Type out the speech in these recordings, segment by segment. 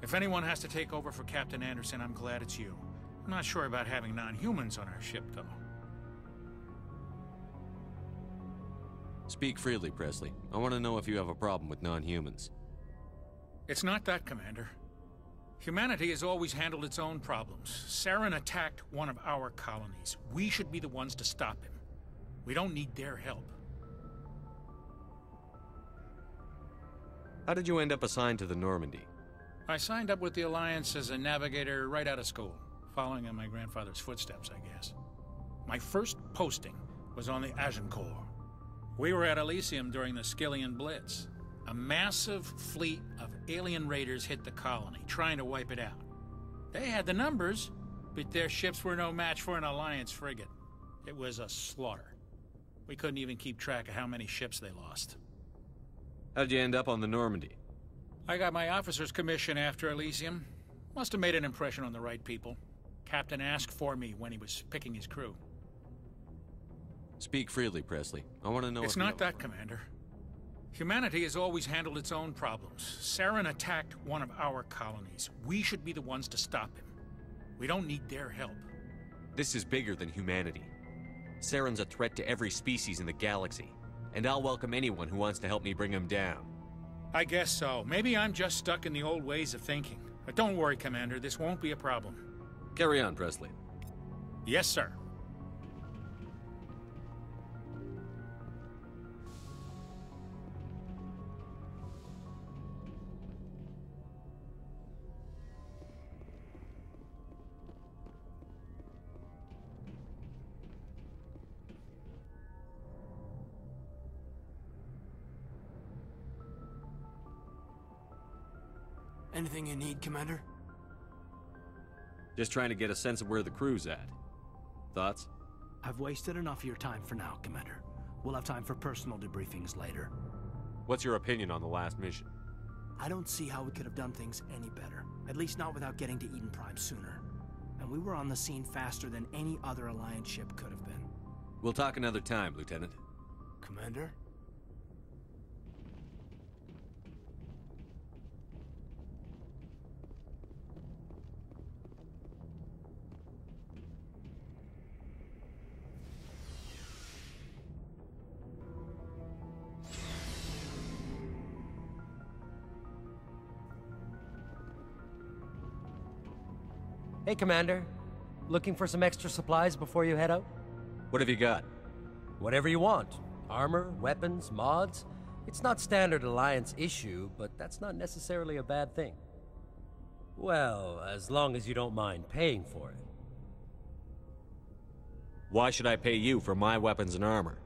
If anyone has to take over for Captain Anderson, I'm glad it's you. I'm not sure about having non-humans on our ship, though. Speak freely, Presley. I want to know if you have a problem with non-humans. It's not that, Commander. Humanity has always handled its own problems. Saren attacked one of our colonies. We should be the ones to stop him. We don't need their help. How did you end up assigned to the Normandy? I signed up with the Alliance as a navigator right out of school, following in my grandfather's footsteps, I guess. My first posting was on the Agincourt. We were at Elysium during the Skillian Blitz. A massive fleet of alien raiders hit the colony, trying to wipe it out. They had the numbers, but their ships were no match for an Alliance frigate. It was a slaughter. We couldn't even keep track of how many ships they lost. How'd you end up on the Normandy? I got my officer's commission after Elysium. Must have made an impression on the right people. Captain asked for me when he was picking his crew. Speak freely, Presley. I want to know It's if you not have that, Commander. Humanity has always handled its own problems. Saren attacked one of our colonies. We should be the ones to stop him. We don't need their help. This is bigger than humanity. Saren's a threat to every species in the galaxy, and I'll welcome anyone who wants to help me bring him down. I guess so. Maybe I'm just stuck in the old ways of thinking. But don't worry, Commander. This won't be a problem. Carry on, Presley. Yes, sir. Anything you need, Commander? Just trying to get a sense of where the crew's at. Thoughts? I've wasted enough of your time for now, Commander. We'll have time for personal debriefings later. What's your opinion on the last mission? I don't see how we could have done things any better. At least not without getting to Eden Prime sooner. And we were on the scene faster than any other Alliance ship could have been. We'll talk another time, Lieutenant. Commander? Hey, Commander. Looking for some extra supplies before you head out? What have you got? Whatever you want. Armor, weapons, mods. It's not standard Alliance issue, but that's not necessarily a bad thing. Well, as long as you don't mind paying for it. Why should I pay you for my weapons and armor?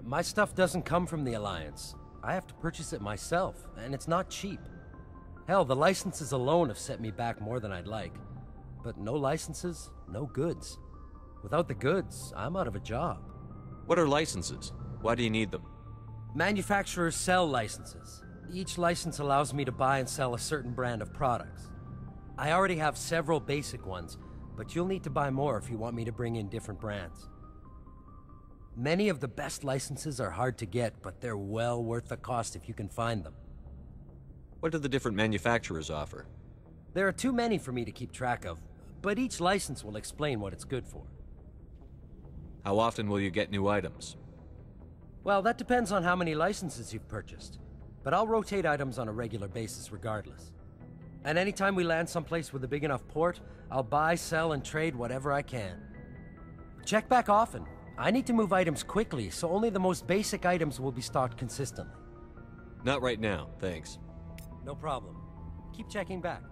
My stuff doesn't come from the Alliance. I have to purchase it myself, and it's not cheap. Hell, the licenses alone have set me back more than I'd like. But no licenses, no goods. Without the goods, I'm out of a job. What are licenses? Why do you need them? Manufacturers sell licenses. Each license allows me to buy and sell a certain brand of products. I already have several basic ones, but you'll need to buy more if you want me to bring in different brands. Many of the best licenses are hard to get, but they're well worth the cost if you can find them. What do the different manufacturers offer? There are too many for me to keep track of, but each license will explain what it's good for. How often will you get new items? Well, that depends on how many licenses you've purchased, but I'll rotate items on a regular basis regardless. And anytime we land someplace with a big enough port, I'll buy, sell, and trade whatever I can. Check back often. I need to move items quickly, so only the most basic items will be stocked consistently. Not right now, thanks. No problem. Keep checking back.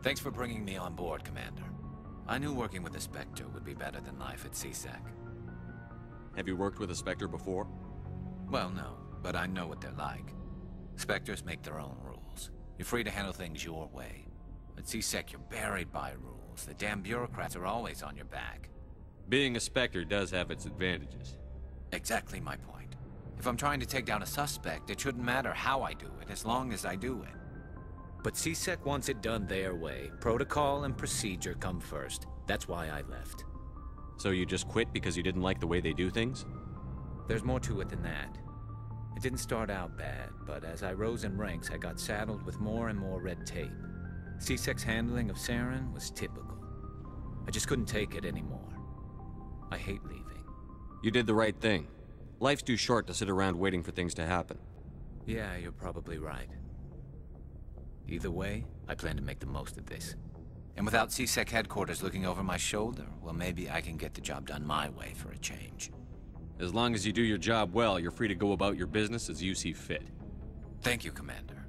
Thanks for bringing me on board, Commander. I knew working with a Spectre would be better than life at CSEC. Have you worked with a Spectre before? Well, no, but I know what they're like. Spectres make their own rules. You're free to handle things your way. At CSEC, you're buried by rules. The damn bureaucrats are always on your back. Being a Spectre does have its advantages. Exactly my point. If I'm trying to take down a suspect, it shouldn't matter how I do it, as long as I do it. But CSEC wants it done their way. Protocol and procedure come first. That's why I left. So you just quit because you didn't like the way they do things? There's more to it than that. It didn't start out bad, but as I rose in ranks, I got saddled with more and more red tape. C-Sec's handling of Saren was typical. I just couldn't take it anymore. I hate leaving. You did the right thing. Life's too short to sit around waiting for things to happen. Yeah, you're probably right. Either way, I plan to make the most of this. And without C-Sec headquarters looking over my shoulder, well, maybe I can get the job done my way for a change. As long as you do your job well, you're free to go about your business as you see fit. Thank you, Commander.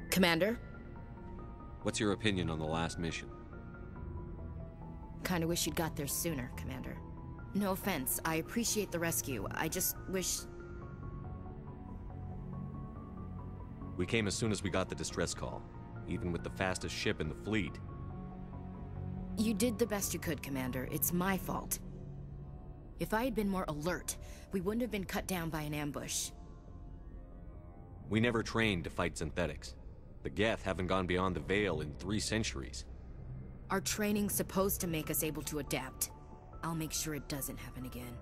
Commander? What's your opinion on the last mission? Kinda wish you'd got there sooner, Commander. No offense, I appreciate the rescue. I just wish... We came as soon as we got the distress call, even with the fastest ship in the fleet. You did the best you could, Commander. It's my fault. If I had been more alert, we wouldn't have been cut down by an ambush. We never trained to fight synthetics. The Geth haven't gone beyond the Veil in 3 centuries. Our training's supposed to make us able to adapt. I'll make sure it doesn't happen again.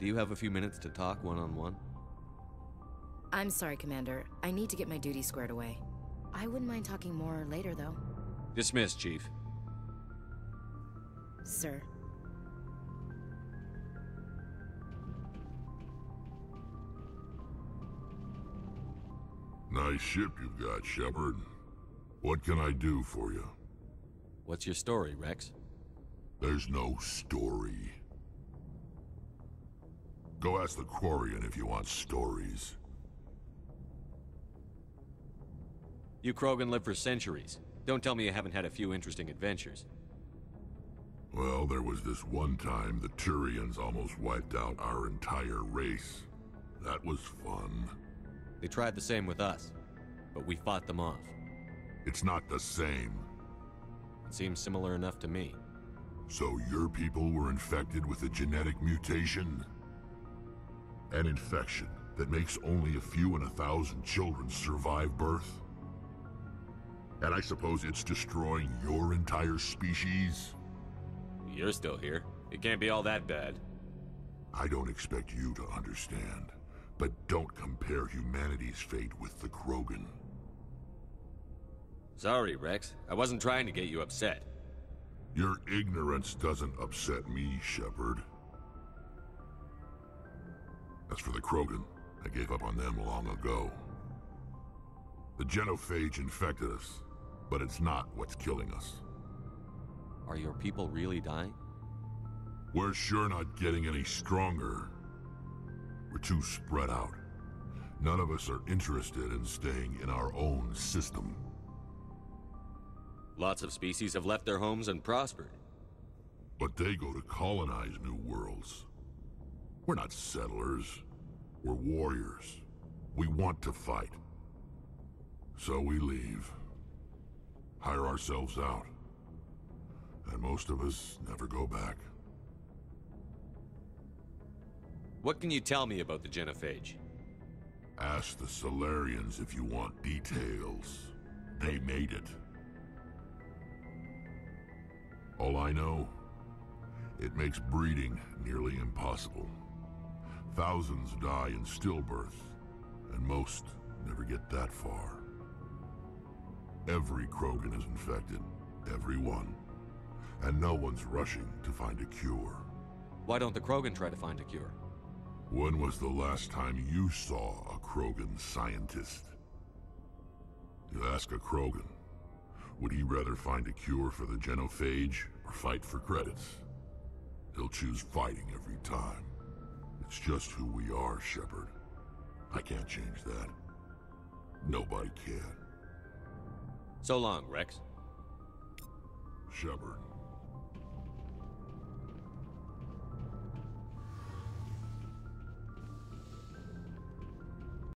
Do you have a few minutes to talk one-on-one? I'm sorry, Commander. I need to get my duties squared away. I wouldn't mind talking more later, though. Dismissed, Chief. Sir. Nice ship you've got, Shepard. What can I do for you? What's your story, Rex? There's no story. Go ask the Quarian if you want stories. You Krogan live for centuries. Don't tell me you haven't had a few interesting adventures. Well, there was this one time the Turians almost wiped out our entire race. That was fun. They tried the same with us, but we fought them off. It's not the same. It seems similar enough to me. So your people were infected with a genetic mutation? An infection that makes only a few in 1,000 children survive birth? And I suppose it's destroying your entire species? You're still here. It can't be all that bad. I don't expect you to understand, but don't compare humanity's fate with the Krogan. Sorry, Rex. I wasn't trying to get you upset. Your ignorance doesn't upset me, Shepard. As for the Krogan, I gave up on them long ago. The genophage infected us, but it's not what's killing us. Are your people really dying? We're sure not getting any stronger. We're too spread out. None of us are interested in staying in our own system. Lots of species have left their homes and prospered. But they go to colonize new worlds. We're not settlers. We're warriors. We want to fight. So we leave. Hire ourselves out. And most of us never go back. What can you tell me about the genophage? Ask the Solarians if you want details. They made it. All I know, it makes breeding nearly impossible. Thousands die in stillbirth, and most never get that far. Every Krogan is infected, every one. And no one's rushing to find a cure. Why don't the Krogan try to find a cure? When was the last time you saw a Krogan scientist? You ask a Krogan, would he rather find a cure for the genophage or fight for credits? He'll choose fighting every time. It's just who we are, Shepard. I can't change that. Nobody can. So long, Rex. Shepard.